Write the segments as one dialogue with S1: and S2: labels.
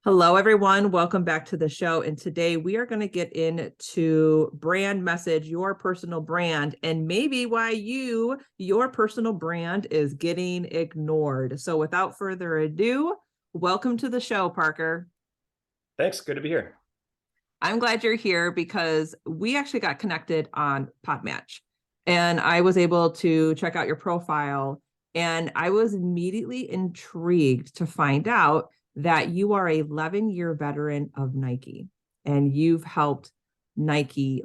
S1: Hello, everyone. Welcome back to the show. And today we are going to get into brand message, your personal brand, and maybe why your personal brand is getting ignored. So without further ado, welcome to the show, Parker.
S2: Thanks. Good to be here.
S1: I'm glad you're here because we actually got connected on Podmatch, and I was able to check out your profile, and I was immediately intrigued to find out that you are a 11-year veteran of Nike, and you've helped Nike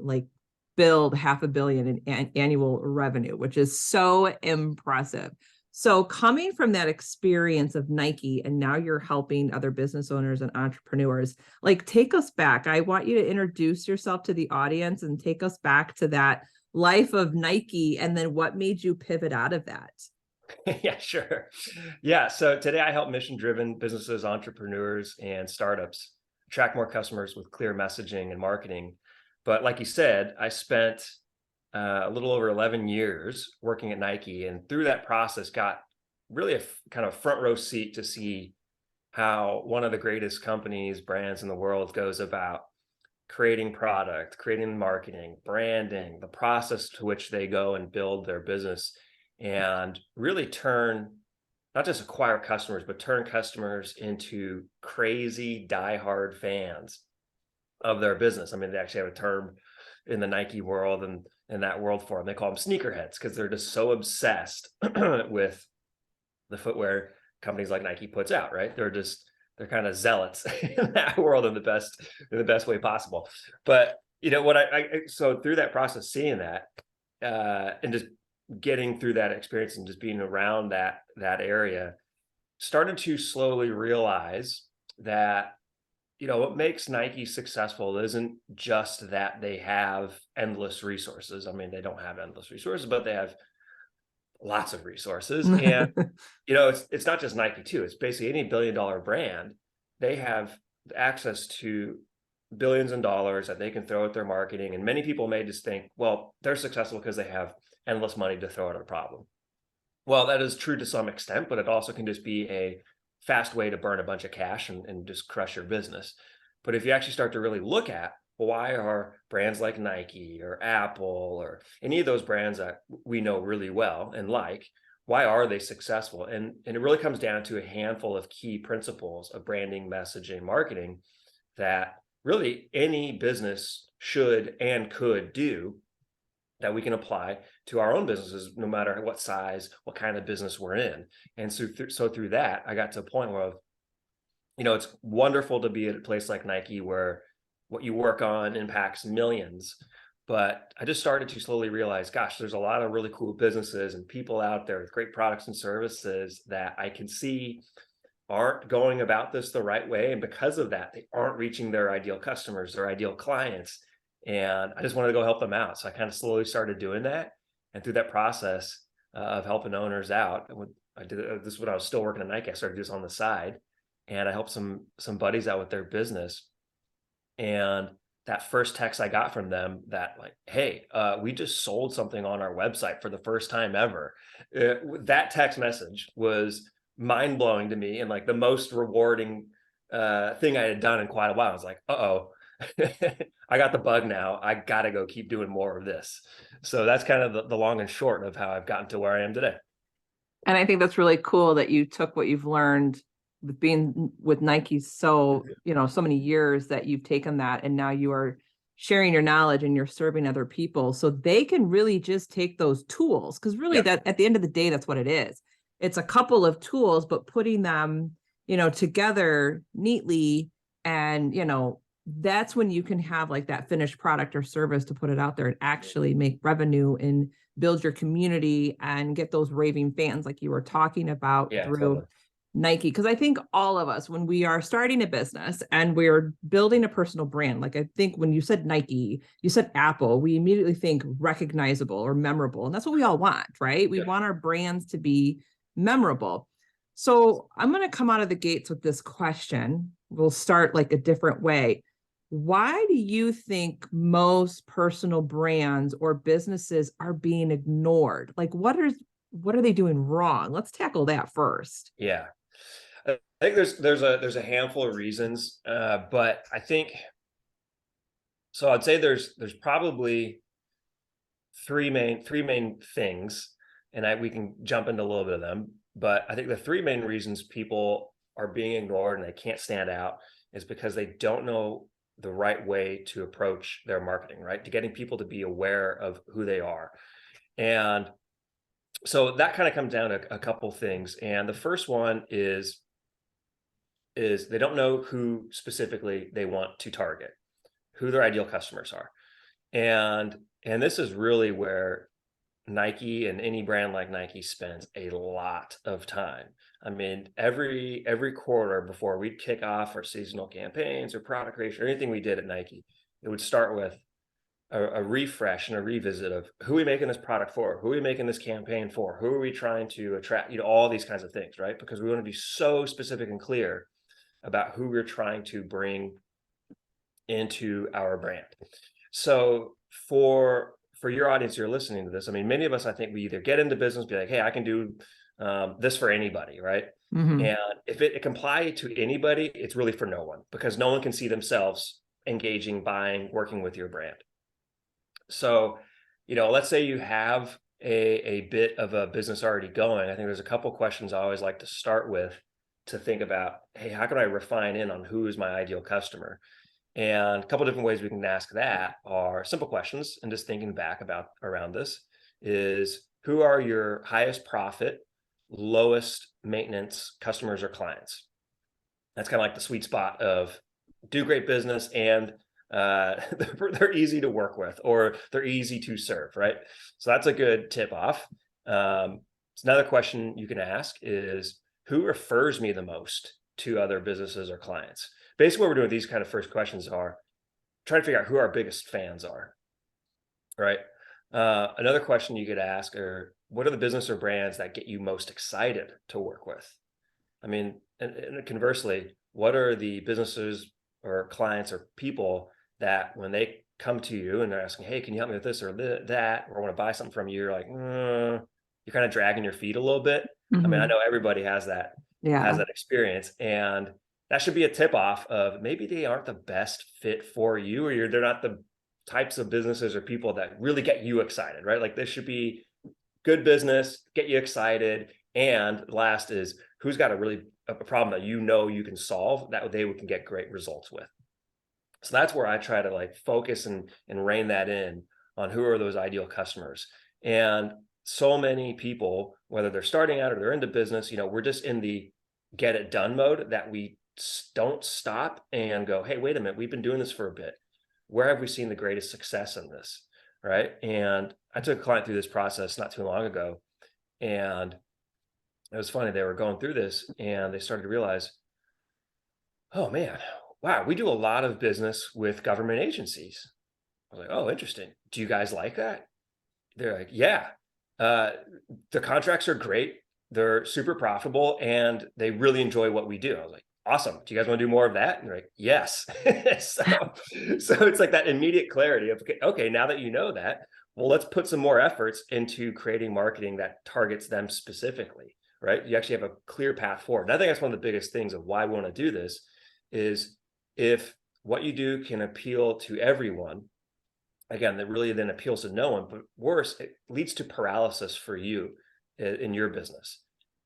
S1: build $500 million in annual revenue, which is so impressive. So coming from that experience of Nike, and now you're helping other business owners and entrepreneurs, take us back. I want you to introduce yourself to the audience and take us back to that life of Nike, and then what made you pivot out of that?
S2: Yeah, sure. Yeah. So today I help mission-driven businesses, entrepreneurs, and startups attract more customers with clear messaging and marketing. But like you said, I spent a little over 11 years working at Nike, and through that process got really a kind of front row seat to see how one of the greatest companies, brands in the world goes about creating product, creating marketing, branding, the process to which they go and build their business and really not just acquire customers, but turn customers into crazy diehard fans of their business. I mean, they actually have a term in the Nike world and in that world for them. They call them sneakerheads because they're just so obsessed with the footwear companies like Nike puts out, right? They're kind of zealots in that world in the best way possible. But you know what so through that process, seeing that and just getting through that experience and just being around that area, started to slowly realize that what makes Nike successful isn't just that they have endless resources. I mean, they don't have endless resources, but they have lots of resources. And it's not just Nike too. It's basically any billion-dollar brand. They have access to billions of dollars that they can throw at their marketing. And many people may just think, well, they're successful because they have endless money to throw at a problem. Well, that is true to some extent, but it also can just be a fast way to burn a bunch of cash and just crush your business. But if you actually start to really look at, well, why are brands like Nike or Apple or any of those brands that we know really well and why are they successful? And it really comes down to a handful of key principles of branding, messaging, marketing that really any business should and could do, that we can apply to our own businesses, no matter what size, what kind of business we're in. And so through that, I got to a point where, it's wonderful to be at a place like Nike where what you work on impacts millions. But I just started to slowly realize, gosh, there's a lot of really cool businesses and people out there with great products and services that I can see aren't going about this the right way. And because of that, they aren't reaching their ideal customers, their ideal clients. And I just wanted to go help them out. So I kind of slowly started doing that. And through that process of helping owners out, I did this when I was still working at Nike. I started this on the side, and I helped some buddies out with their business. And that first text I got from them that hey, we just sold something on our website for the first time ever. That text message was mind blowing to me and the most rewarding thing I had done in quite a while. I was like, uh-oh. I got the bug now. I got to go keep doing more of this. So that's kind of the long and short of how I've gotten to where I am today.
S1: And I think that's really cool that you took what you've learned with being with Nike so many years, that you've taken that and now you are sharing your knowledge and you're serving other people so they can really just take those tools. Because really that at the end of the day, that's what it is. It's a couple of tools, but putting them, together neatly, and, that's when you can have that finished product or service to put it out there and actually make revenue and build your community and get those raving fans like you were talking about through
S2: totally.
S1: Nike. Because I think all of us, when we are starting a business and we're building a personal brand, I think when you said Nike, you said Apple, we immediately think recognizable or memorable. And that's what we all want, right? We want our brands to be memorable. So I'm going to come out of the gates with this question. We'll start a different way. Why do you think most personal brands or businesses are being ignored? What are they doing wrong? Let's tackle that first.
S2: Yeah. I think there's a handful of reasons, but I think so. I'd say there's probably three main things, and we can jump into a little bit of them. But I think the three main reasons people are being ignored and they can't stand out is because they don't know the right way to approach their marketing, right? To getting people to be aware of who they are. And so that kind of comes down to a couple things. And the first one is they don't know who specifically they want to target, who their ideal customers are. And this is really where Nike and any brand like Nike spends a lot of time. I mean, every quarter before we'd kick off our seasonal campaigns or product creation or anything we did at Nike, it would start with a refresh and a revisit of who are we making this product for, who are we making this campaign for, who are we trying to attract, all these kinds of things, right? Because we want to be so specific and clear about who we're trying to bring into our brand. So for your audience, you're listening to this, I mean, many of us, I think we either get into business, be like, hey, I can do this for anybody, right? And if it can apply to anybody, it's really for no one, because no one can see themselves engaging, buying, working with your brand. So, let's say you have a bit of a business already going. I think there's a couple questions I always like to start with to think about, hey, how can I refine in on who is my ideal customer? And a couple different ways we can ask that are simple questions. And just thinking back around this is, who are your highest profit, lowest maintenance customers or clients? That's kind of like the sweet spot of do great business and they're easy to work with, or they're easy to serve, right? So that's a good tip off. So another question you can ask is, who refers me the most to other businesses or clients? Basically, what we're doing with these kind of first questions are trying to figure out who our biggest fans are, right? Another question you could ask are, what are the business or brands that get you most excited to work with? I mean, and conversely, what are the businesses or clients or people that when they come to you and they're asking, hey, can you help me with this or that, or I want to buy something from you, you're like, you're kind of dragging your feet a little bit. I mean, I know everybody has that experience, and that should be a tip off of maybe they aren't the best fit for you, or they're not the types of businesses or people that really get you excited, right? Like, this should be good business, get you excited. And last is, who's got a problem that you can solve that they can get great results with. So that's where I try to focus and rein that in on who are those ideal customers. And so many people, whether they're starting out or they're into business, we're just in the get it done mode, that we don't stop and go, hey, wait a minute, we've been doing this for a bit. Where have we seen the greatest success in this? Right. And I took a client through this process not too long ago. And it was funny. They were going through this and they started to realize, oh man, wow, we do a lot of business with government agencies. I was like, oh, interesting. Do you guys like that? They're like, yeah, the contracts are great. They're super profitable and they really enjoy what we do. I was like, awesome. Do you guys want to do more of that? And they're like, yes. so it's like that immediate clarity of, okay, now that you know that, well, let's put some more efforts into creating marketing that targets them specifically, right? You actually have a clear path forward. And I think that's one of the biggest things of why we want to do this is, if what you do can appeal to everyone, again, that really then appeals to no one, but worse, it leads to paralysis for you in your business,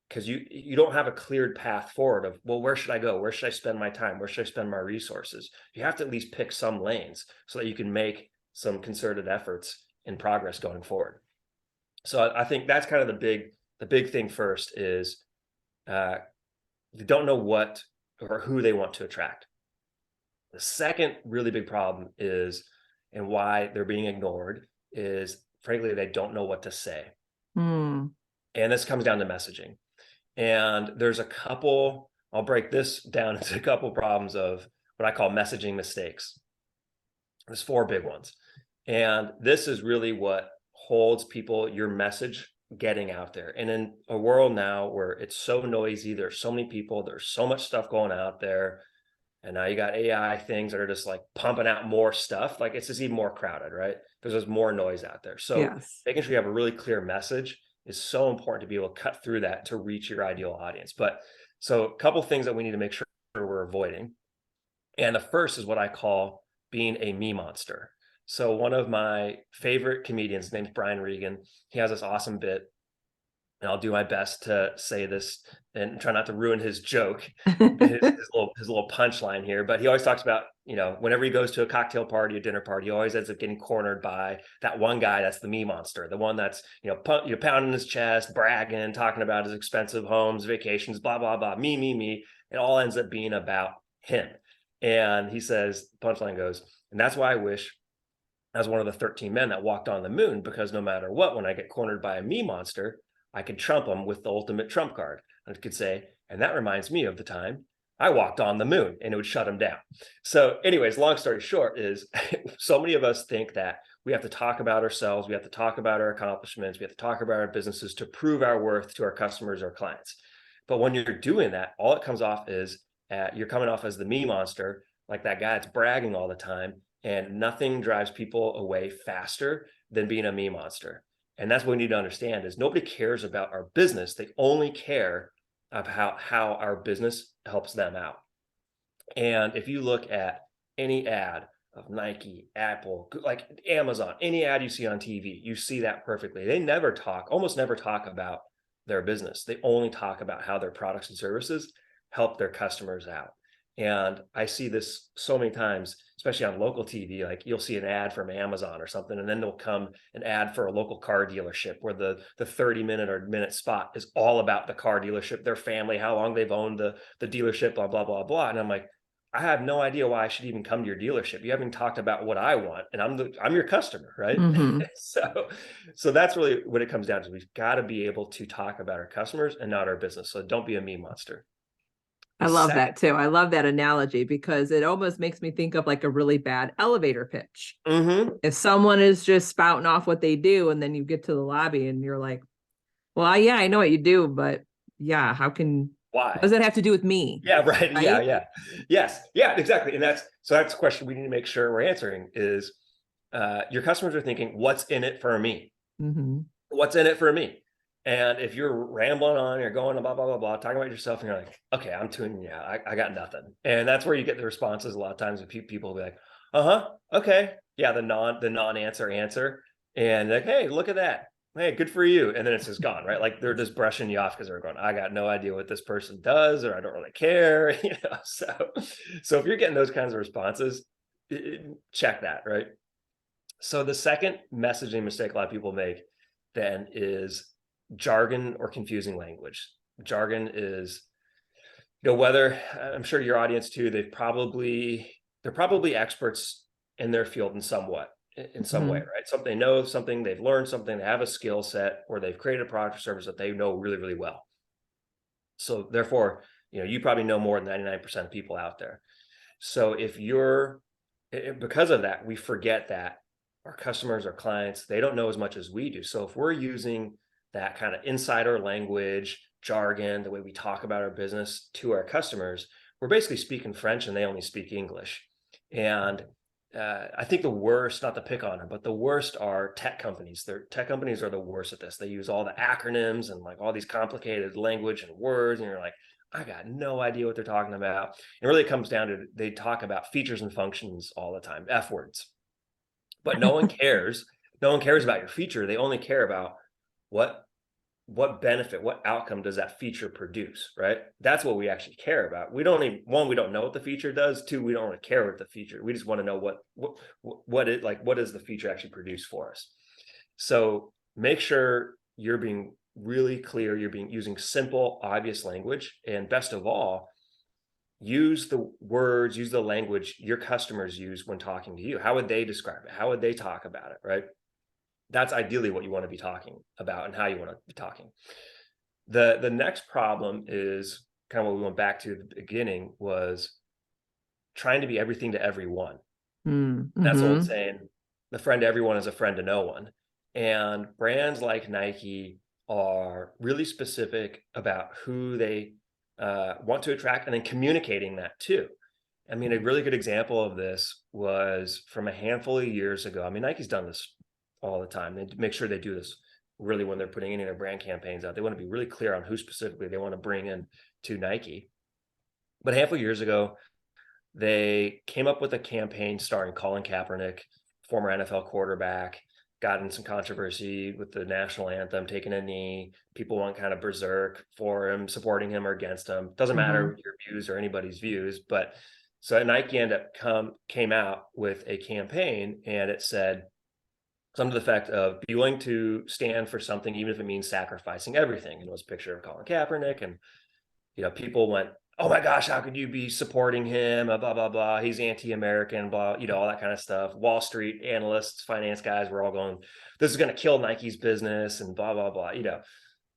S2: because you don't have a cleared path forward of, well, where should I go? Where should I spend my time? Where should I spend my resources? You have to at least pick some lanes so that you can make some concerted efforts in progress going forward. So I think that's kind of the big thing first is they don't know what or who they want to attract. The second really big problem is, and why they're being ignored, is frankly, they don't know what to say. And this comes down to messaging. And there's I'll break this down into a couple problems of what I call messaging mistakes. There's 4 big ones. And this is really what holds your message getting out there. And in a world now where it's so noisy, there's so many people, there's so much stuff going out there. And now you got AI things that are just pumping out more stuff. It's just even more crowded, right? Because there's more noise out there. So making sure you have a really clear message is so important to be able to cut through that to reach your ideal audience. But So a couple things that we need to make sure we're avoiding. And the first is what I call being a me monster. So one of my favorite comedians, his name's Brian Regan. He has this awesome bit, and I'll do my best to say this and try not to ruin his joke, his little punchline here. But he always talks about, whenever he goes to a cocktail party, a dinner party, he always ends up getting cornered by that one guy that's the me monster, the one that's, pounding his chest, bragging, talking about his expensive homes, vacations, blah, blah, blah, me, me, me. It all ends up being about him. And he says, punchline goes, and that's why I wish I was one of the 13 men that walked on the moon, because no matter what, when I get cornered by a me monster, I could trump him with the ultimate trump card. I could say, and that reminds me of the time I walked on the moon, and it would shut him down. So anyways, long story short is so many of us think that we have to talk about ourselves. We have to talk about our accomplishments. We have to talk about our businesses to prove our worth to our customers or clients. But when you're doing that, all it comes off is you're coming off as the me monster, like that guy that's bragging all the time. And nothing drives people away faster than being a me monster. And that's what we need to understand is nobody cares about our business. They only care about how our business helps them out. And if you look at any ad of Nike, Apple, like Amazon, any ad you see on TV, you see that perfectly. They almost never talk about their business. They only talk about how their products and services help their customers out. And I see this so many times, especially on local TV, like you'll see an ad from Amazon or something, and then there'll come an ad for a local car dealership where the 30-minute or minute spot is all about the car dealership, their family, how long they've owned the dealership, blah, blah, blah, blah. And I'm like, I have no idea why I should even come to your dealership. You haven't talked about what I want, and I'm your customer, right?
S1: Mhm.
S2: So that's really what it comes down to. We've got to be able to talk about our customers and not our business. So don't be a me monster.
S1: I
S2: The
S1: love
S2: second,
S1: that too. I love that analogy because it almost makes me think of like a really bad elevator pitch.
S2: mm-hmm.
S1: If someone is just spouting off what they do, and then you get to the lobby and you're like, well, yeah, I know what you do, but yeah, what
S2: Why?
S1: does it have to do with me?
S2: Yeah, right.
S1: Right?
S2: Yeah. Yes. Yeah, exactly. And that's a question we need to make sure we're answering is your customers are thinking, what's in it for me?
S1: Mm-hmm.
S2: What's in it for me? And if you're rambling on, you're going blah, blah, blah, blah, talking about yourself, and you're like, okay, I'm tuning you out. I got nothing. And that's where you get the responses a lot of times of people will be like, uh-huh, okay. Yeah, the non-answer answer. And like, hey, look at that. Hey, good for you. And then it's just gone, right? Like they're just brushing you off because they're going, I got no idea what this person does, or I don't really care. So if you're getting those kinds of responses, check that, right? So the second messaging mistake a lot of people make then is jargon or confusing language. Jargon is, whether I'm sure your audience too, they're probably experts in their field in some way,
S1: Mm-hmm.
S2: right? Something they know, something they've learned, something they have a skill set, or they've created a product or service that they know really, really well. So therefore, you probably know more than 99% of people out there. So because of that, we forget that our customers, our clients, they don't know as much as we do. So if we're using that kind of insider language, jargon, the way we talk about our business to our customers, we're basically speaking French and they only speak English. And I think the worst, not to pick on them, but the worst are tech companies. Tech companies are the worst at this. They use all the acronyms and like all these complicated language and words, and you're like, I got no idea what they're talking about. And really it comes down to, they talk about features and functions all the time, F words. But no one cares. No one cares about your feature. They only care about what benefit, what outcome does that feature produce, right? That's what we actually care about. We don't even, one, we don't know what the feature does. Two, we don't really care what the feature. We just want to know what does the feature actually produce for us. So make sure you're being really clear. You're using simple, obvious language, and best of all, use the words, use the language your customers use when talking to you. How would they describe it? How would they talk about it, right? That's ideally what you want to be talking about and how you want to be talking. The next problem is kind of what we went back to at the beginning, was trying to be everything to everyone.
S1: Mm-hmm.
S2: That's the old saying, the friend to everyone is a friend to no one. And brands like Nike are really specific about who they want to attract, and then communicating that too. I mean, a really good example of this was from a handful of years ago. I mean, Nike's done this all the time. They make sure they do this really when they're putting any of their brand campaigns out. They want to be really clear on who specifically they want to bring in to Nike. But a handful of years ago, they came up with a campaign starring Colin Kaepernick, former NFL quarterback, got in some controversy with the national anthem, taking a knee. People went kind of berserk for him, supporting him or against him. Doesn't matter your views or anybody's views. But so Nike came out with a campaign, and it said something to the effect of, be willing to stand for something, even if it means sacrificing everything. And it was a picture of Colin Kaepernick, and people went, oh my gosh, how could you be supporting him? Blah, blah, blah. He's anti-American, blah, all that kind of stuff. Wall Street analysts, finance guys were all going, this is going to kill Nike's business and blah, blah, blah.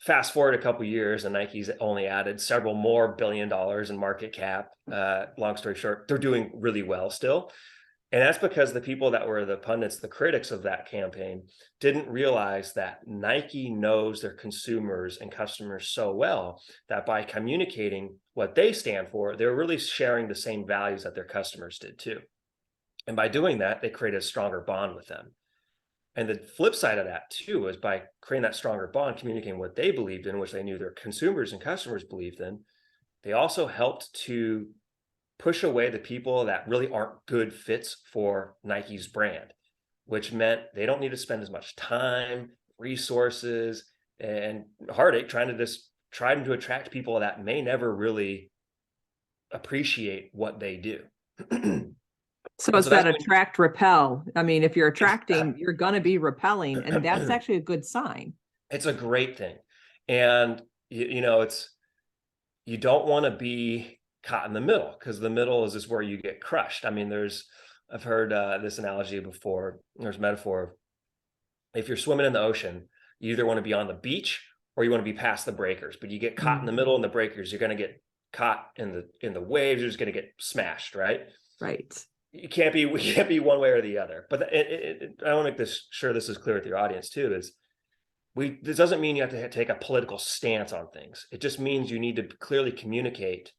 S2: Fast forward a couple of years, and Nike's only added several more $1 billion in market cap. Long story short, they're doing really well still. And that's because the people that were the pundits, the critics of that campaign, didn't realize that Nike knows their consumers and customers so well that by communicating what they stand for, they're really sharing the same values that their customers did too. And by doing that, they created a stronger bond with them. And the flip side of that too is by creating that stronger bond, communicating what they believed in, which they knew their consumers and customers believed in, they also helped to push away the people that really aren't good fits for Nike's brand, which meant they don't need to spend as much time, resources, and heartache trying to attract people that may never really appreciate what they do.
S1: So it's that attract repel. I mean, if you're attracting, you're going to be repelling, and that's actually a good sign. It's a great thing. And you don't want to be caught in the middle, because the middle is where you get crushed. I mean, I've heard this analogy before. There's a metaphor. If you're swimming in the ocean, you either want to be on the beach or you want to be past the breakers, but you get caught in the middle in the breakers, you're going to get caught in the waves. You're just going to get smashed, right? Right. We can't be one way or the other. But I want to make sure this is clear with your audience too, this doesn't mean you have to take a political stance on things. It just means you need to clearly communicate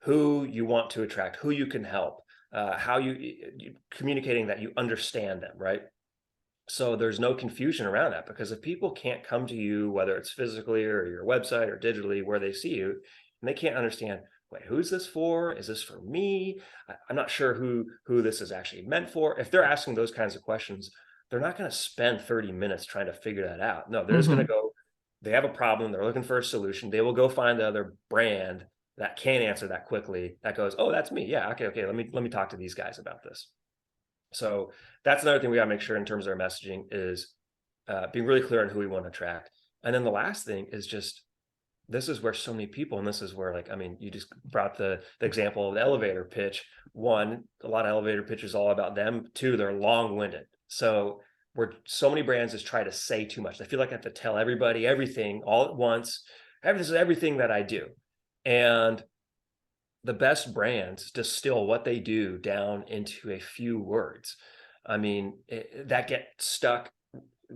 S1: who you want to attract, who you can help, how you communicating that you understand them, right? So there's no confusion around that, because if people can't come to you, whether it's physically or your website or digitally, where they see you, and they can't understand, wait, who's this for? Is this for me? I'm not sure who this is actually meant for. If they're asking those kinds of questions, they're not going to spend 30 minutes trying to figure that out. No, they're just going to go, they have a problem, they're looking for a solution. They will go find the other brand that can answer that quickly, that goes, oh, that's me. Yeah, okay, let me talk to these guys about this. So that's another thing we got to make sure in terms of our messaging is being really clear on who we want to attract. And then the last thing is just, this is where so many people, and this is where, you just brought the example of the elevator pitch. One, a lot of elevator pitches all about them. Two, they're long-winded. So so many brands just try to say too much. They feel like I have to tell everybody everything all at once. This is everything that I do. And the best brands distill what they do down into a few words. I mean, that get stuck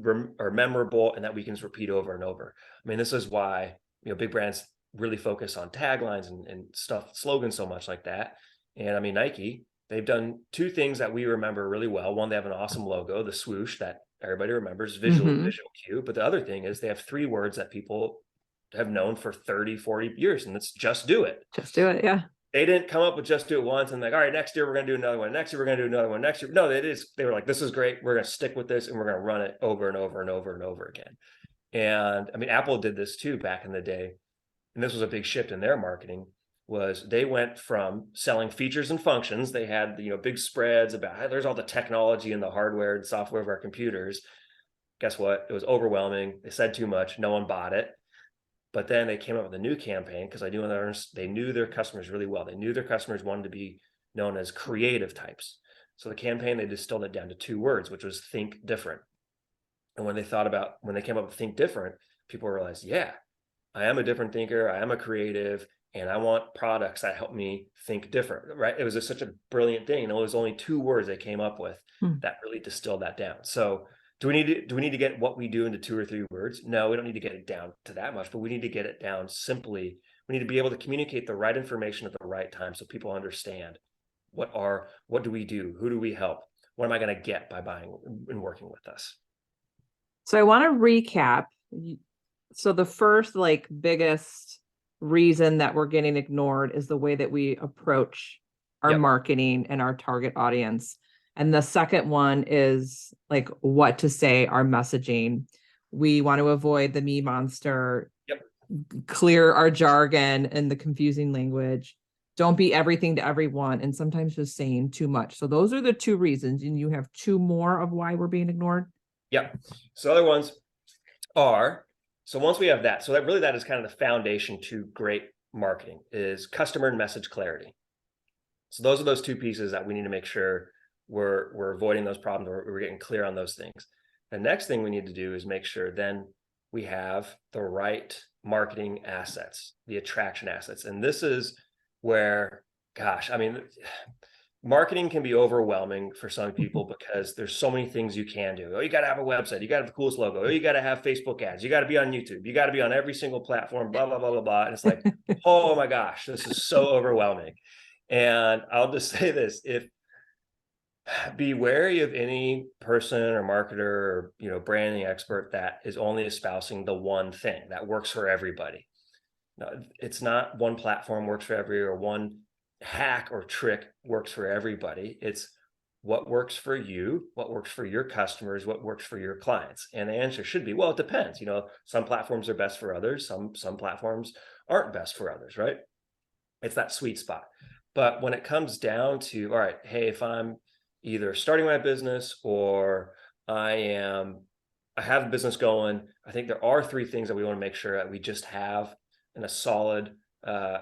S1: or memorable, and that we can just repeat over and over. I mean, this is why, big brands really focus on taglines and stuff, slogans so much like that. And I mean, Nike, they've done two things that we remember really well. One, they have an awesome logo, the swoosh that everybody remembers, visual cue. But the other thing is they have three words that people have known for 30, 40 years, and it's just do it. Just do it, yeah. They didn't come up with just do it once and all right, next year we're going to do another one. Next year we're going to do another one. Next year, no, they were like, this is great. We're going to stick with this, and we're going to run it over and over and over and over again. And I mean, Apple did this too back in the day, and this was a big shift in their marketing. Was they went from selling features and functions. They had big spreads about hey, there's all the technology and the hardware and software of our computers. Guess what? It was overwhelming. They said too much. No one bought it. But then they came up with a new campaign, because they knew their customers really well. They knew their customers wanted to be known as creative types. So the campaign, they distilled it down to two words, which was think different. And when they came up with think different, people realized, yeah, I am a different thinker. I am a creative, and I want products that help me think different, right? It was such a brilliant thing. And it was only two words they came up with that really distilled that down. So do we need to get what we do into 2 or 3 words? No, we don't need to get it down to that much, but we need to get it down simply. We need to be able to communicate the right information at the right time, so people understand what do we do? Who do we help? What am I going to get by buying and working with us? So I want to recap. So the first biggest reason that we're getting ignored is the way that we approach our
S2: Yep.
S1: marketing and our target audience. And the second one is like what to say, our messaging. We want to avoid the me monster,
S2: Yep.
S1: clear our jargon and the confusing language. Don't be everything to everyone, and sometimes just saying too much. So those are the two reasons. And you have two more of why we're being ignored.
S2: Yep. So other ones are, so once we have that, so that is kind of the foundation to great marketing, is customer and message clarity. So those are those two pieces that we need to make sure we're avoiding those problems, or we're getting clear on those things. The next thing we need to do is make sure then we have the right marketing assets, the attraction assets. And this is where, gosh, I mean, marketing can be overwhelming for some people because there's so many things you can do. Oh, you got to have a website. You got to have the coolest logo. Oh, you got to have Facebook ads. You got to be on YouTube. You got to be on every single platform, blah, blah, blah, blah, blah. And it's like, oh my gosh, this is so overwhelming. And I'll just say this, be wary of any person or marketer or, branding expert that is only espousing the one thing that works for everybody. No, it's not one platform works for or one hack or trick works for everybody. It's what works for you, what works for your customers, what works for your clients. And the answer should be, well, it depends. Some platforms are best for others. Some platforms aren't best for others, right? It's that sweet spot. But when it comes down to, all right, hey, if I'm either starting my business or I have a business going, I think there are three things that we want to make sure that we just have in a solid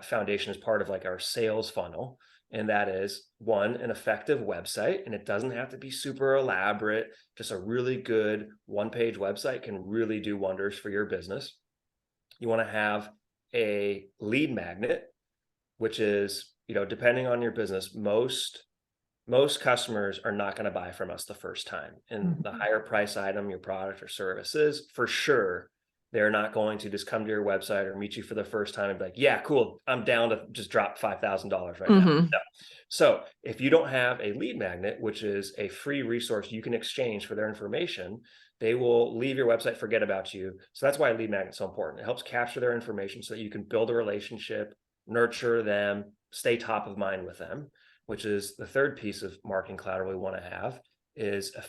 S2: foundation as part of like our sales funnel. And that is, one, an effective website. And it doesn't have to be super elaborate. Just a really good one-page website can really do wonders for your business. You want to have a lead magnet, which is, depending on your business, most customers are not going to buy from us the first time. And the higher price item, your product or service is, for sure, they're not going to just come to your website or meet you for the first time and be like, yeah, cool, I'm down to just drop $5,000 right now. No. So if you don't have a lead magnet, which is a free resource you can exchange for their information, they will leave your website, forget about you. So that's why a lead magnet is so important. It helps capture their information so that you can build a relationship, nurture them, stay top of mind with them, which is the third piece of marketing collateral we want to have, is an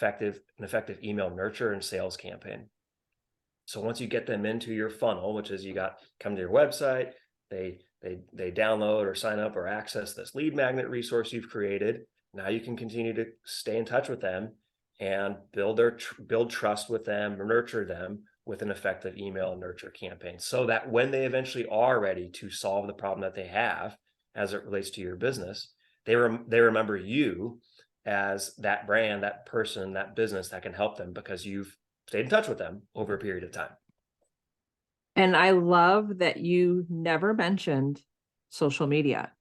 S2: effective email nurture and sales campaign. So once you get them into your funnel, which is come to your website, they download or sign up or access this lead magnet resource you've created. Now you can continue to stay in touch with them and build trust with them, nurture them with an effective email nurture campaign, so that when they eventually are ready to solve the problem that they have as it relates to your business, they remember you as that brand, that person, that business that can help them because you've stayed in touch with them over a period of time.
S1: And I love that you never mentioned social media.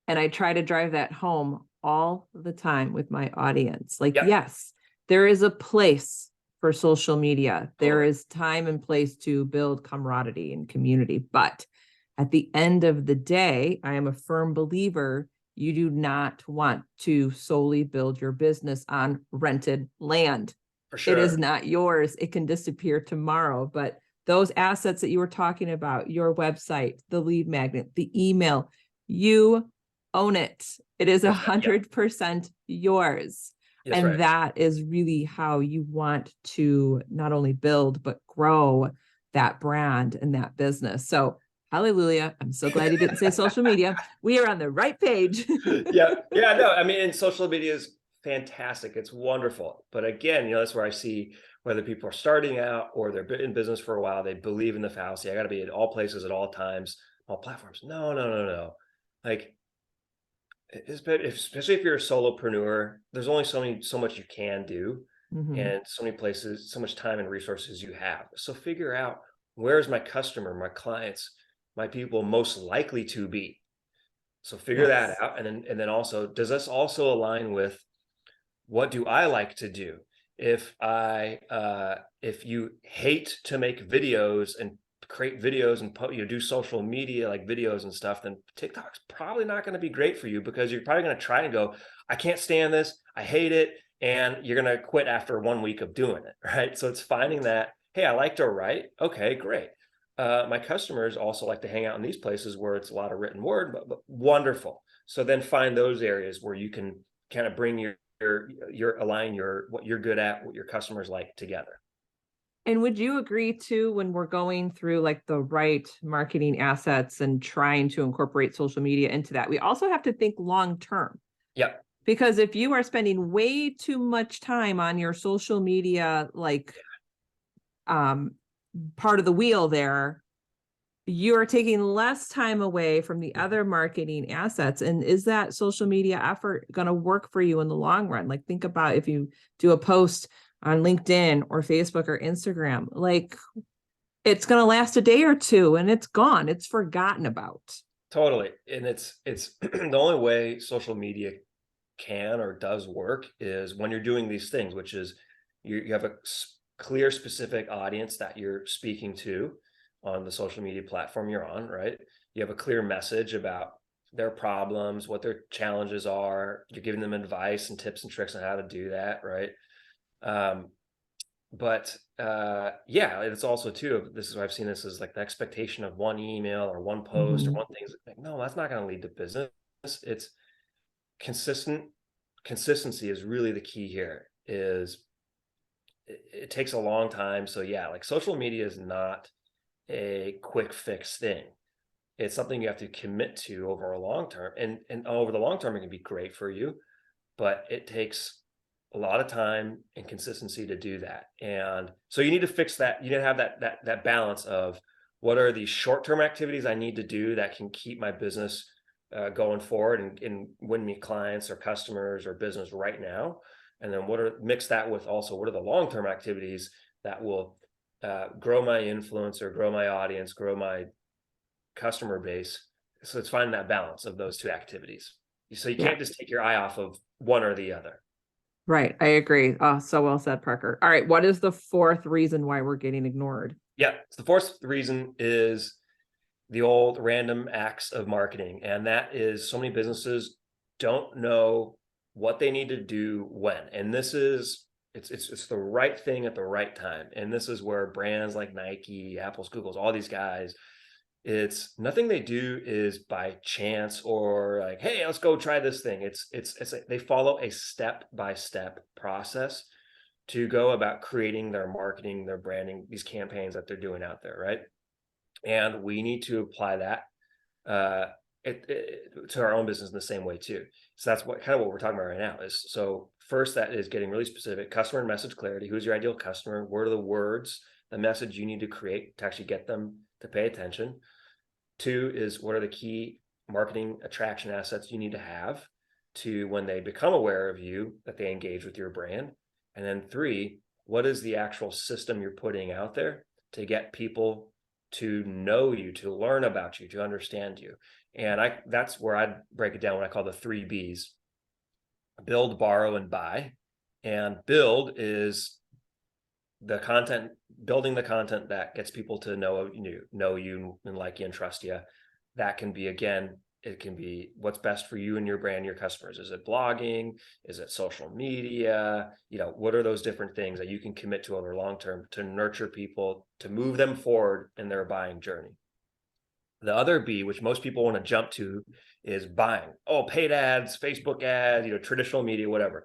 S1: And I try to drive that home all the time with my audience. Like, yes, there is a place for social media. There is time and place to build camaraderie and community. But at the end of the day, I am a firm believer you do not want to solely build your business on rented land.
S2: For sure.
S1: It is not yours. It can disappear tomorrow. But those assets that you were talking about, your website, the lead magnet, the email, you own it. It is 100% yours.
S2: That's
S1: and
S2: right.
S1: That is really how you want to not only build, but grow that brand and that business. So hallelujah. I'm so glad you didn't say social media. We are on the right page.
S2: Yeah. No, I mean, and social media is fantastic. It's wonderful. But again, that's where I see whether people are starting out or they're in business for a while, they believe in the fallacy. I got to be at all places at all times, all platforms. No. Like, especially if you're a solopreneur, there's only so much you can do, and so many places, so much time and resources you have. So figure out, where's my customer, my clients, my people most likely to be. So figure that out. And then also, does this also align with what do I like to do? If you hate to make videos and create videos and do social media like videos and stuff, then TikTok's probably not going to be great for you, because you're probably going to try and go, I can't stand this, I hate it, and you're going to quit after 1 week of doing it, right? So it's finding that, hey, I like to write. Okay, great. My customers also like to hang out in these places where it's a lot of written word, but wonderful. So then find those areas where you can kind of bring your align what you're good at, what your customers like together.
S1: And would you agree too, when we're going through like the right marketing assets and trying to incorporate social media into that, we also have to think long term.
S2: Yeah,
S1: Because if you are spending way too much time on your social media, like um, part of the wheel there, you're taking less time away from the other marketing assets. And is that social media effort going to work for you in the long run? Like, think about if you do a post on LinkedIn or Facebook or Instagram, like it's going to last a day or two and it's gone, it's forgotten about.
S2: totally. And it's the only way social media can or does work is when you're doing these things, which is you have a clear, specific audience that you're speaking to on the social media platform you're on, right? You have a clear message about their problems, what their challenges are. You're giving them advice and tips and tricks on how to do that, right? Um, but yeah, it's also too, this is what I've seen, this is like the expectation of one email or one post or
S1: Mhm.
S2: one thing is like, no, that's not going to lead to business. It's consistency is really the key here. Is it takes a long time. So yeah, like social media is not a quick fix thing. It's something you have to commit to over a long term. And over the long term, it can be great for you, but it takes a lot of time and consistency to do that. And so you need to fix that. You need to have that balance of what are these short-term activities I need to do that can keep my business going forward and win me clients or customers or business right now. And then mix that with also what are the long-term activities that will grow my influence or grow my audience, grow my customer base. So it's finding that balance of those two activities. So you
S1: Yeah,
S2: can't just take your eye off of one or the other.
S1: right. I agree. Oh, so well said, Parker. All right. What is the fourth reason why we're getting ignored?
S2: Yeah. So the fourth reason is the old random acts of marketing. And that is so many businesses don't know what they need to do when. And this is it's the right thing at the right time. And this is where brands like Nike, Apple's, Google's, all these guys, it's nothing they do is by chance or like, hey, let's go try this thing. It's like they follow a step-by-step process to go about creating their marketing, their branding, these campaigns that they're doing out there, right? And we need to apply that uh, to our own business in the same way too. So that's what we're talking about right now is, so first, that is getting really specific, customer and message clarity. Who's your ideal customer? What are the words, the message you need to create to actually get them to pay attention? Two is, what are the key marketing attraction assets you need to have to when they become aware of you, that they engage with your brand? And then three, what is the actual system you're putting out there to get people to know you, to learn about you, to understand you? And that's where I break it down, what I call the 3 Bs: build, borrow, and buy. And build is the content, building the content that gets people to know you and like you and trust you. That can be, again, it can be what's best for you and your brand, your customers. Is it blogging? Is it social media? What are those different things that you can commit to over long term to nurture people, to move them forward in their buying journey? The other B, which most people want to jump to, is buying. Oh, paid ads, Facebook ads, traditional media, whatever.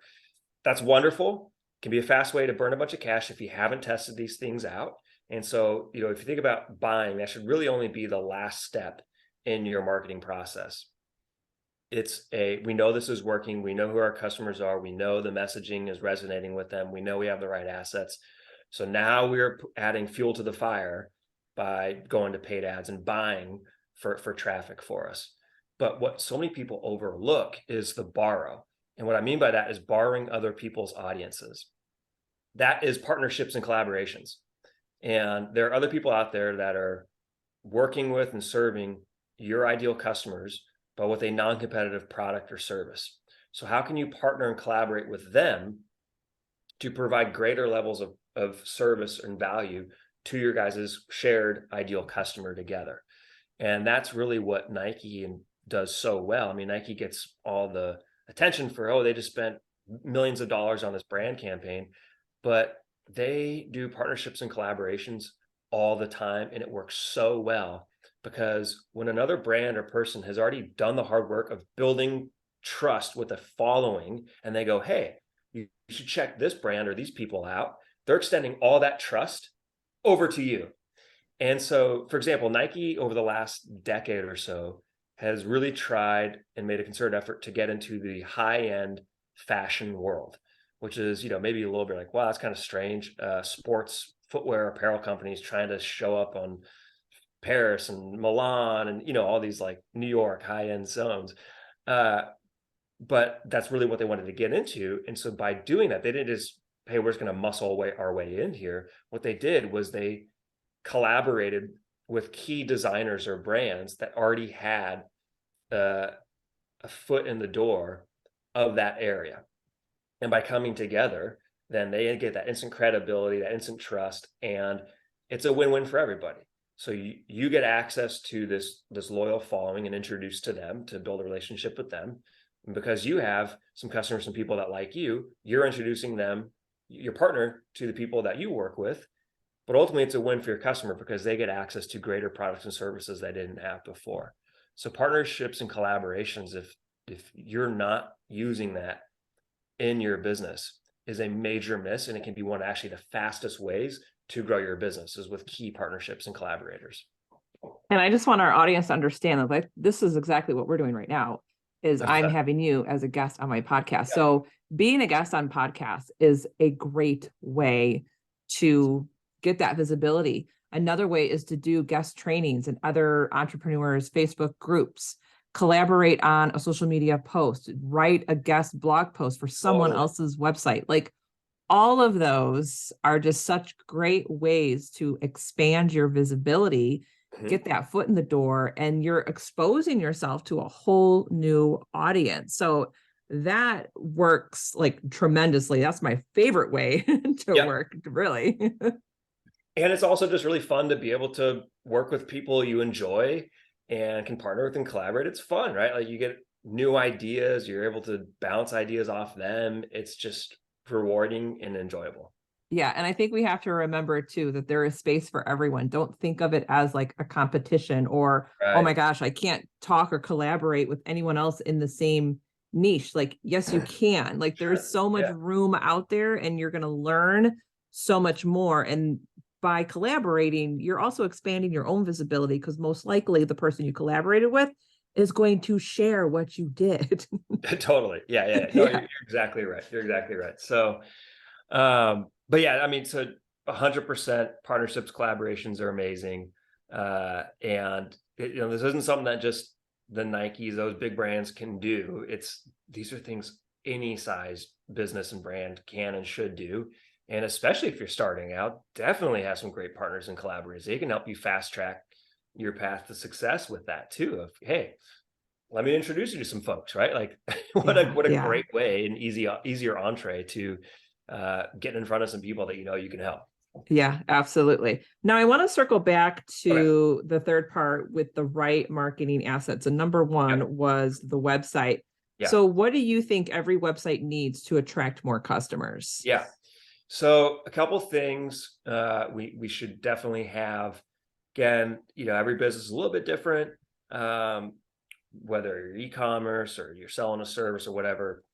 S2: That's wonderful. Can be a fast way to burn a bunch of cash if you haven't tested these things out. And so, if you think about buying, that should really only be the last step in your marketing process. We know this is working. We know who our customers are. We know the messaging is resonating with them. We know we have the right assets. So now we're adding fuel to the fire by going to paid ads and buying for traffic for us. But what so many people overlook is the borrow. And what I mean by that is borrowing other people's audiences. That is partnerships and collaborations. And there are other people out there that are working with and serving your ideal customers, but with a non-competitive product or service. So how can you partner and collaborate with them to provide greater levels of service and value to your guys' shared ideal customer together? And that's really what Nike does so well. I mean, Nike gets all the attention for, oh, they just spent millions of dollars on this brand campaign, but they do partnerships and collaborations all the time, and it works so well because when another brand or person has already done the hard work of building trust with a following, and they go, hey, you should check this brand or these people out, they're extending all that trust over to you. And so, for example, Nike over the last decade or so has really tried and made a concerted effort to get into the high-end fashion world, which is, maybe a little bit like, wow, that's kind of strange. Sports footwear apparel companies trying to show up on Paris and Milan and, all these like New York high-end zones. But that's really what they wanted to get into. And so by doing that, they didn't just, hey, we're just going to muscle our way in here. What they did was they collaborated with key designers or brands that already had a foot in the door of that area. And by coming together, then they get that instant credibility, that instant trust, and it's a win-win for everybody. So you get access to this loyal following and introduced to them to build a relationship with them. And because you have some customers, some people that like you're introducing them, your partner, to the people that you work with. But ultimately, it's a win for your customer because they get access to greater products and services they didn't have before. So partnerships and collaborations, if you're not using that in your business, is a major miss, and it can be one of actually the fastest ways to grow your business is with key partnerships and collaborators.
S1: And I just want our audience to understand that, like, this is exactly what we're doing right now. Is I'm having you as a guest on my podcast. Yeah. So being a guest on podcasts is a great way to get that visibility. Another way is to do guest trainings and other entrepreneurs' Facebook groups, collaborate on a social media post, write a guest blog post for someone else's website. Like, all of those are just such great ways to expand your visibility, get that foot in the door, and you're exposing yourself to a whole new audience. So that works like tremendously. That's my favorite way to work, really.
S2: And it's also just really fun to be able to work with people you enjoy and can partner with and collaborate. It's fun, right? Like, you get new ideas, you're able to bounce ideas off them. It's just rewarding and enjoyable.
S1: Yeah. And I think we have to remember too, that there is space for everyone. Don't think of it as like a competition or, oh my gosh, I can't talk or collaborate with anyone else in the same niche. Like, yes, you can. Like, there's so much room out there, and you're going to learn so much more. And by collaborating, you're also expanding your own visibility, because most likely the person you collaborated with is going to share what you did.
S2: Totally. Yeah. No, you're exactly right. You're exactly right. So, but yeah, I mean, so 100% partnerships, collaborations are amazing. And this isn't something that just the Nikes, those big brands can do. These are things any size business and brand can and should do. And especially if you're starting out, definitely have some great partners and collaborators. They can help you fast track your path to success with that too. Of, hey, let me introduce you to some folks, right? Like, what a great way and easier entree to get in front of some people that you can help.
S1: Yeah, absolutely. Now I want to circle back to the third part with the right marketing assets. And number one was the website. Yeah. So what do you think every website needs to attract more customers?
S2: Yeah. So a couple things we should definitely have. Again, every business is a little bit different. Whether you're e-commerce or you're selling a service or whatever.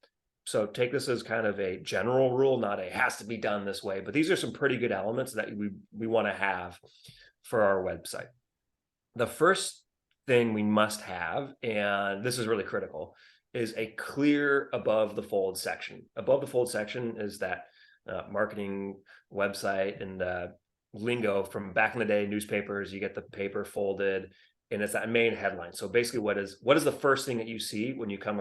S2: So take this as kind of a general rule, not a has to be done this way, but these are some pretty good elements that we want to have for our website. The first thing we must have, and this is really critical, is a clear above the fold section. Above the fold section is that marketing website and lingo from back in the day, newspapers, you get the paper folded, and it's that main headline. So basically, what is the first thing that you see when you come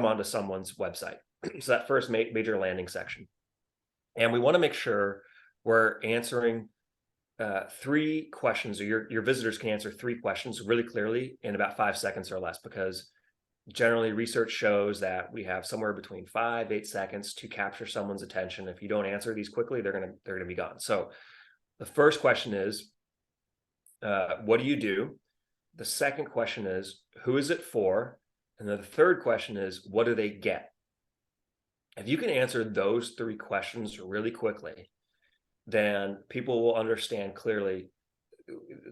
S2: onto someone's website? So that first major landing section. And we want to make sure we're answering 3 questions, or your visitors can answer 3 questions really clearly in about 5 seconds or less, because generally research shows that we have somewhere between 5-8 seconds to capture someone's attention. If you don't answer these quickly, they're gonna be gone. So the first question is, what do you do? The second question is, who is it for? And then the third question is, what do they get? If you can answer those 3 questions really quickly, then people will understand clearly.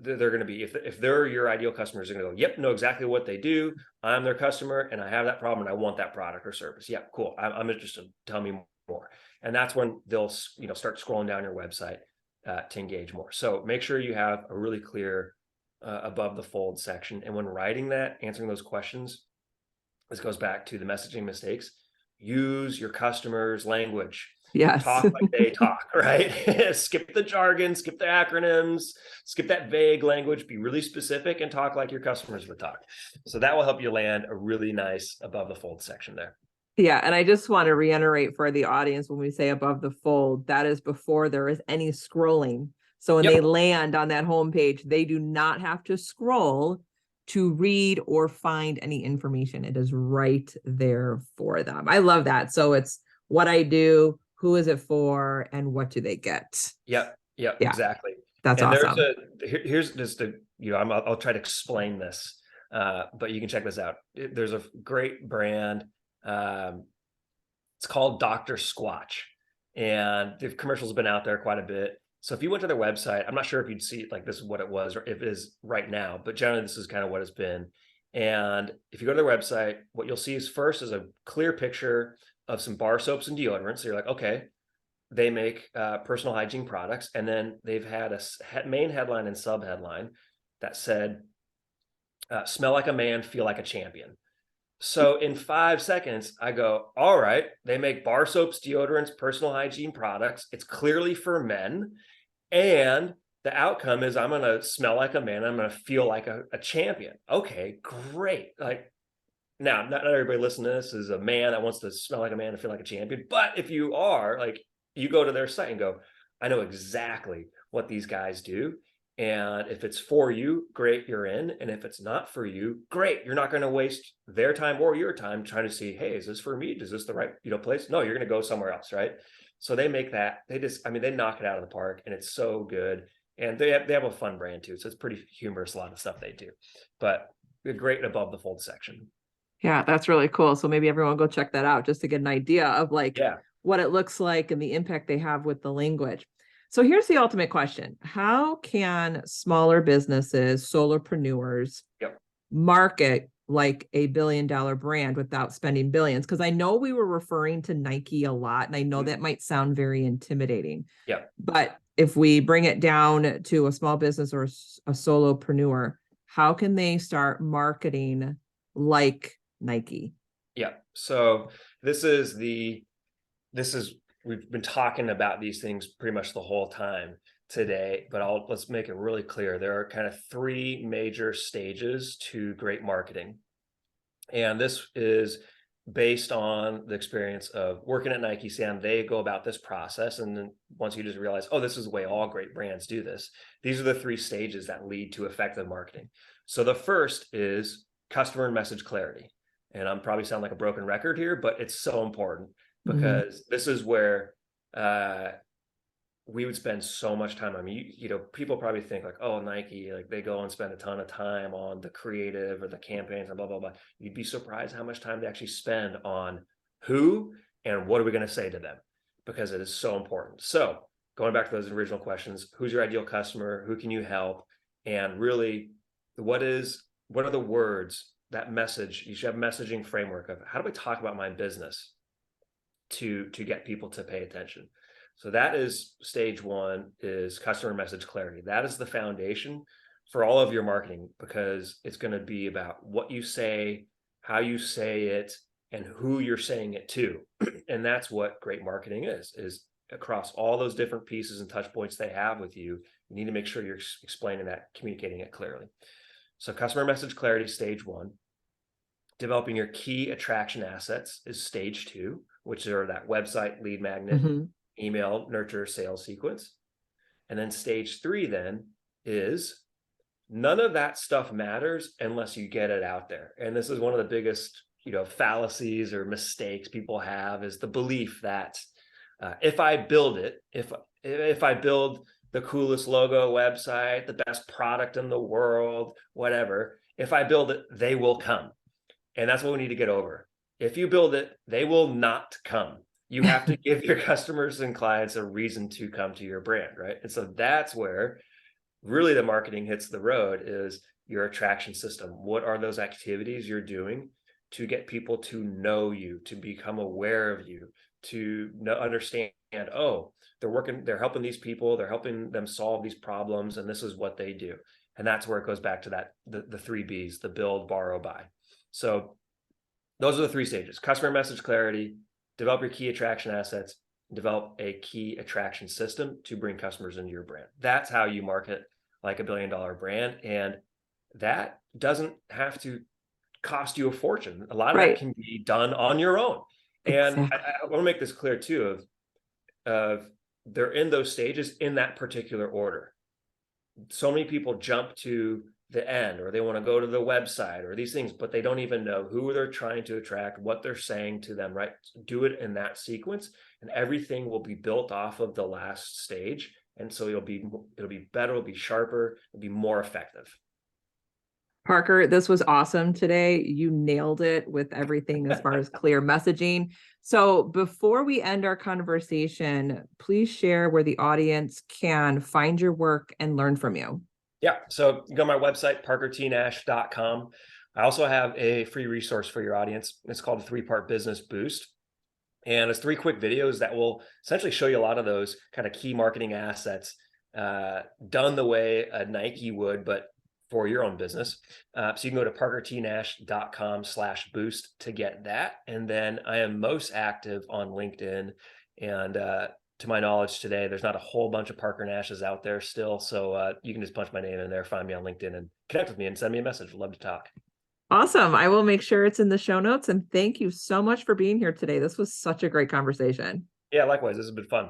S2: They're going to be, if they're your ideal customers, they're going to go, yep, know exactly what they do. I'm their customer and I have that problem and I want that product or service. Yeah, cool. I'm interested. Tell me more. And that's when they'll, start scrolling down your website to engage more. So make sure you have a really clear above the fold section. And when writing that, answering those questions, this goes back to the messaging mistakes. Use your customer's language.
S1: Yes.
S2: Talk like they talk, right? Skip the jargon, skip the acronyms, skip that vague language, be really specific and talk like your customers would talk. So that will help you land a really nice above the fold section there.
S1: Yeah. And I just want to reiterate for the audience, when we say above the fold, that is before there is any scrolling. So when they land on that homepage, they do not have to scroll to read or find any information. It is right there for them. I love that. So it's what I do, who is it for, and what do they get?
S2: Yep,
S1: Yeah,
S2: exactly.
S1: that's
S2: and
S1: awesome.
S2: Here's just I'll try to explain this, but you can check this out. There's a great brand. It's called Dr. Squatch, and the commercials have been out there quite a bit. So if you went to their website, I'm not sure if you'd see like this is what it was or if it is right now, but generally this is kind of what it's been. And if you go to their website, what you'll see is first is a clear picture of some bar soaps and deodorants. So you're like, okay, they make personal hygiene products. And then they've had a main headline and sub headline that said, smell like a man, feel like a champion. So in 5 seconds, I go, all right, they make bar soaps, deodorants, personal hygiene products. It's clearly for men. And the outcome is I'm going to smell like a man. I'm going to feel like a champion. Okay, great. Like, now, not everybody listening to this is a man that wants to smell like a man and feel like a champion. But if you are, like, you go to their site and go, I know exactly what these guys do. And if it's for you, great, you're in. And if it's not for you, great, you're not going to waste their time or your time trying to see, hey, is this for me? Is this the right, place? No, you're going to go somewhere else, right? So they make that, they knock it out of the park, and it's so good. And they have a fun brand too. So it's pretty humorous, a lot of stuff they do. But a great above the fold section.
S1: Yeah, that's really cool. So maybe everyone go check that out just to get an idea of like what it looks like and the impact they have with the language. So here's the ultimate question. How can smaller businesses, solopreneurs, market like a billion-dollar brand without spending billions? Because I know we were referring to Nike a lot, and I know that might sound very intimidating.
S2: Yeah.
S1: But if we bring it down to a small business or a solopreneur, how can they start marketing like Nike?
S2: Yeah. So we've been talking about these things pretty much the whole time today, but let's make it really clear. There are kind of 3 major stages to great marketing. And this is based on the experience of working at Nike. Sam, they go about this process. And then once you just realize, oh, this is the way all great brands do this. These are the 3 stages that lead to effective marketing. So the first is customer and message clarity. And I'm probably sound like a broken record here, but it's so important because this is where we would spend so much time. I mean, people probably think like, oh, Nike, like they go and spend a ton of time on the creative or the campaigns and blah, blah, blah. You'd be surprised how much time they actually spend on who and what are we going to say to them, because it is so important. So going back to those original questions, who's your ideal customer? Who can you help? And really, what are the words, that message? You should have a messaging framework of how do I talk about my business to get people to pay attention. So that is stage 1, is customer message clarity. That is the foundation for all of your marketing, because it's going to be about what you say, how you say it, and who you're saying it to. And that's what great marketing is across all those different pieces and touch points they have with you. You need to make sure you're explaining that, communicating it clearly. So customer message clarity, stage 1. Developing your key attraction assets is stage 2, which are that website, lead magnet, email, nurture, sales sequence. And then stage 3 then is none of that stuff matters unless you get it out there. And this is one of the biggest, fallacies or mistakes people have, is the belief that if I build it, if I build the coolest logo, website, the best product in the world, whatever, if I build it, they will come. And that's what we need to get over. If you build it, they will not come. You have to give your customers and clients a reason to come to your brand, right? And so that's where really the marketing hits the road, is your attraction system. What are those activities you're doing to get people to know you, to become aware of you, to understand, oh, they're helping these people, they're helping them solve these problems, and this is what they do. And that's where it goes back to that, the three B's, the build, borrow, buy. So those are the three stages: customer message clarity, develop your key attraction assets, develop a key attraction system to bring customers into your brand. That's how you market like $1 billion brand. And that doesn't have to cost you a fortune. A lot of that
S1: Right.
S2: can be done on your own. And
S1: Exactly.
S2: I want to make this clear too, of they're in those stages in that particular order. So many people jump to the end, or they want to go to the website or these things, but they don't even know who they're trying to attract, what they're saying to them, right? Do it in that sequence, and everything will be built off of the last stage. And so it'll be better, it'll be sharper, it'll be more effective.
S1: Parker, this was awesome today. You nailed it with everything as far as clear messaging. So before we end our conversation, please share where the audience can find your work and learn from you.
S2: Yeah. So you go to my website, parkertnash.com. I also have a free resource for your audience. It's called a 3-part business boost. And it's 3 quick videos that will essentially show you a lot of those kind of key marketing assets done the way a Nike would, but for your own business. So you can go to parkertnash.com/boost to get that. And then I am most active on LinkedIn. And to my knowledge today, there's not a whole bunch of Parker Nashes out there still. So you can just punch my name in there, find me on LinkedIn, and connect with me and send me a message. I'd love to talk.
S1: Awesome. I will make sure it's in the show notes. And thank you so much for being here today. This was such a great conversation.
S2: Yeah, likewise. This has been fun.